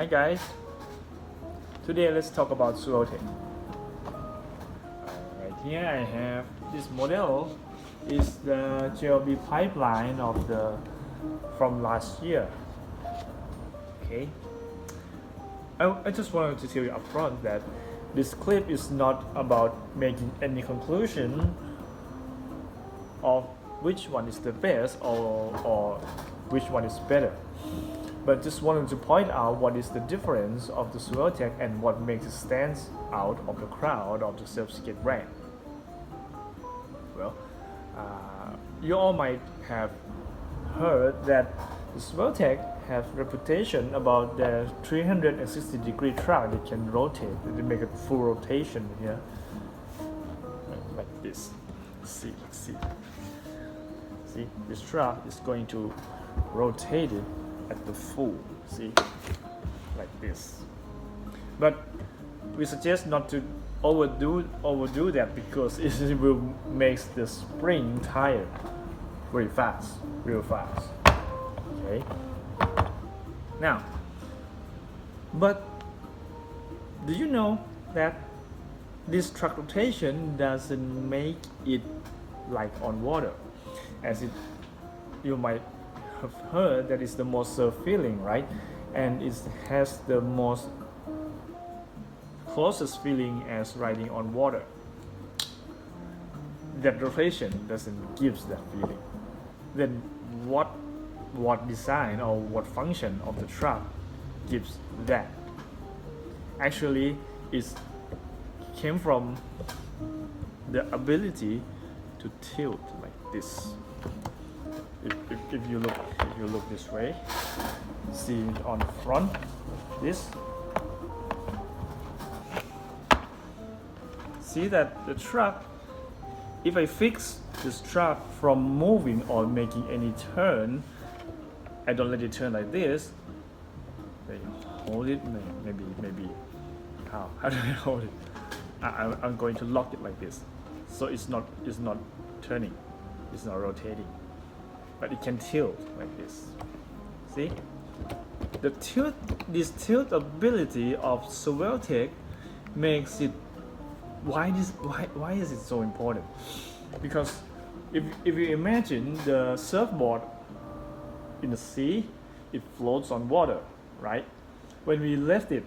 Hi guys, today let's talk about Swelltech. Right here I have this model is the GLB pipeline from last year. Okay, I just wanted to tell you up front that this clip is not about making any conclusion of which one is the best or which one is better, but just wanted to point out what is the difference of the Swelltech and what makes it stand out of the crowd of the Surfskate brand. Well, you all might have heard that the Swelltech have reputation about their 360-degree track. They can rotate, they make a full rotation here, like this. Let's see. See, this track is going to rotate it at the full, see, like this. But we suggest not to overdo that because it will make the spring tired real fast. Okay. Now, but do you know that this track rotation doesn't make it like on water, as you might have heard that it's the most surf feeling, right? And it has the most closest feeling as riding on water. That rotation doesn't give that feeling. Then what design or what function of the track gives that? Actually, it came from the ability to tilt like this. If you look this way, see it on the front, this. See that the truck, if I fix this truck from moving or making any turn, I don't let it turn like this. I hold it, maybe. How do I hold it? I'm going to lock it like this, so it's not turning, it's not rotating, but it can tilt like this. See, this tilt ability of Swelltech makes it. Why is it so important? Because if you imagine the surfboard in the sea, it floats on water, right? When we left it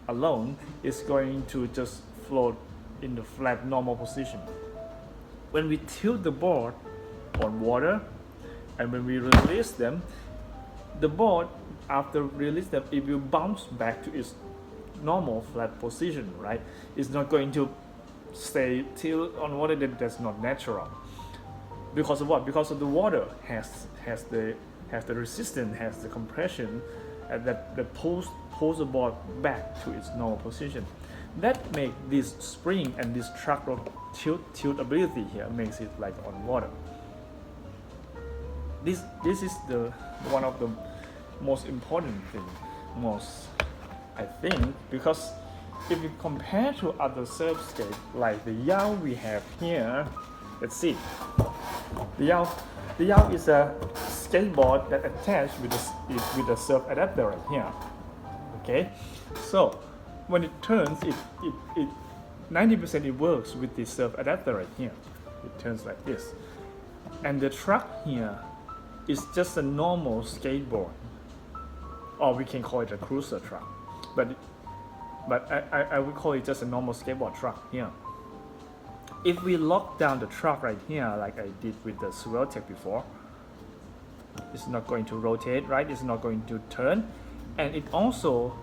alone, it's going to just float in the flat normal position. When we tilt the board on water and when we release them, the board, after release them, it will bounce back to its normal flat position, right? It's not going to stay tilt on water. That's not natural. Because of what? Because of the water has the resistance, has the compression, that pulls the board back to its normal position. That makes this spring and this track tilt ability here makes it like on water. This is the one of the most important thing, I think, because if you compare to other surf skate like the Yao we have here, let's see. The Yao is a skateboard that attached with a surf adapter right here. Okay, so when it turns, it 90% it works with the surf adapter right here. It turns like this, and the truck here is just a normal skateboard, or we can call it a cruiser truck, but I would call it just a normal skateboard truck here. If we lock down the truck right here, like I did with the Swelltech before, it's not going to rotate, right? It's not going to turn, and it also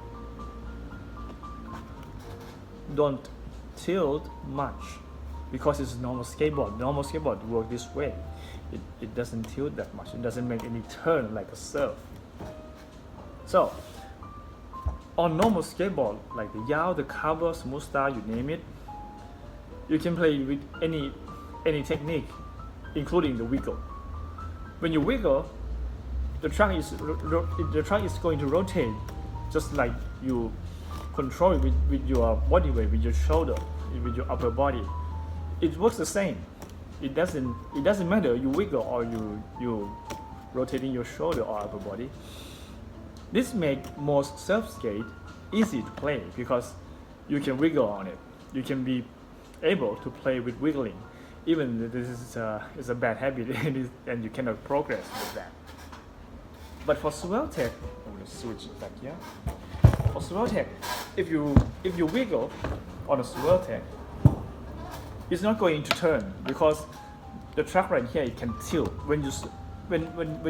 don't tilt much because it's a normal skateboard. Normal skateboard work this way. It doesn't tilt that much. It doesn't make any turn like a surf. So on normal skateboard like the Yao, the Cover, Smooth Style, you name it, you can play with any technique, including the wiggle. When you wiggle, the trunk is going to rotate, just like you control it with your body weight, with your shoulder, with your upper body. It works the same. It doesn't matter you wiggle or you rotating your shoulder or upper body. This makes most Surfskate easy to play because you can wiggle on it. You can be able to play with wiggling, even if this is a bad habit and you cannot progress with that. But for Swelltech, I'm going to switch back here. For Swelltech, if you wiggle on a Swelltech, it's not going to turn because the track right here it can tilt. When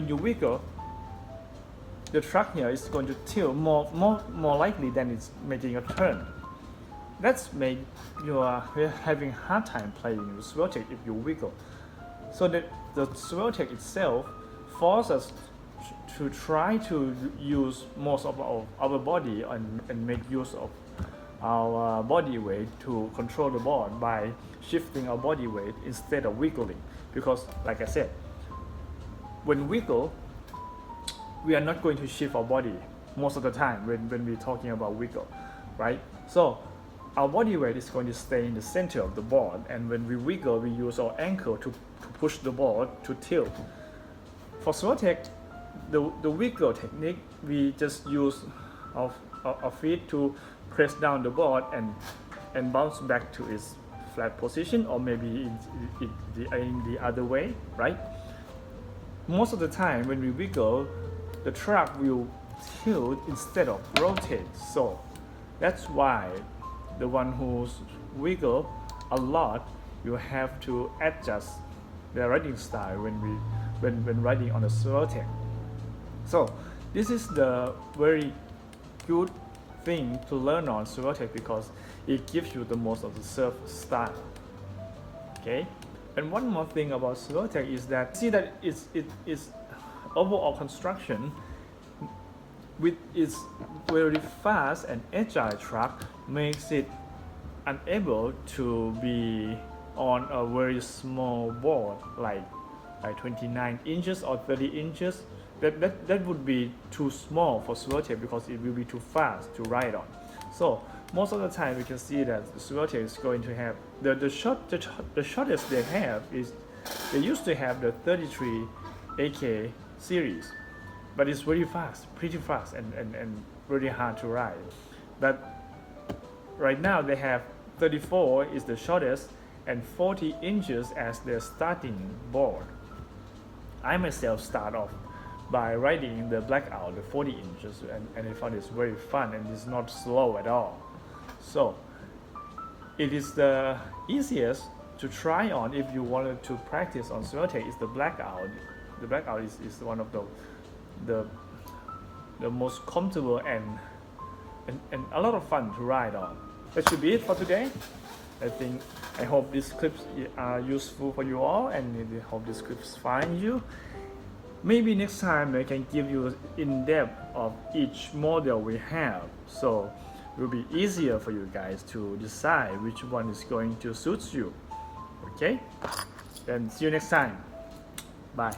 you wiggle, the track here is going to tilt more likely than it's making a turn. That's make you are having a hard time playing with Swelltech if you wiggle. So the Swelltech itself forces us to try to use most of our body and make use of our body weight to control the board by shifting our body weight instead of wiggling. Because like I said, when wiggle, we are not going to shift our body most of the time when we're talking about wiggle, right? So our body weight is going to stay in the center of the board, and when we wiggle, we use our ankle to push the board to tilt. For Swelltech, the wiggle technique, we just use our feet to press down the board and bounce back to its flat position, or maybe in the other way, right? Most of the time when we wiggle, the track will tilt instead of rotate. So that's why the one who wiggle a lot, you have to adjust their riding style when riding on a Swelltech. So this is the very good thing to learn on Swelltech because it gives you the most of the surf style. Okay, and one more thing about Swelltech is that it's overall construction with its very fast and agile track makes it unable to be on a very small board like 29 inches or 30 inches. That would be too small for Swelltech because it will be too fast to ride on. So most of the time we can see that the Swelltech is going to have the shortest they have is they used to have the 33 AK series, but it's very fast, pretty fast and really hard to ride. But right now they have 34 is the shortest and 40 inches as their starting board. I myself start off by riding the blackout, the 40 inches, and I found it's very fun and it's not slow at all. So it is the easiest to try on if you wanted to practice on Swelltech is the blackout. The blackout is one of the most comfortable and a lot of fun to ride on. That should be it for today. I hope these clips are useful for you all, and I hope these clips find you. Maybe next time I can give you in depth of each model we have, so it will be easier for you guys to decide which one is going to suit you. Okay? Then see you next time. Bye.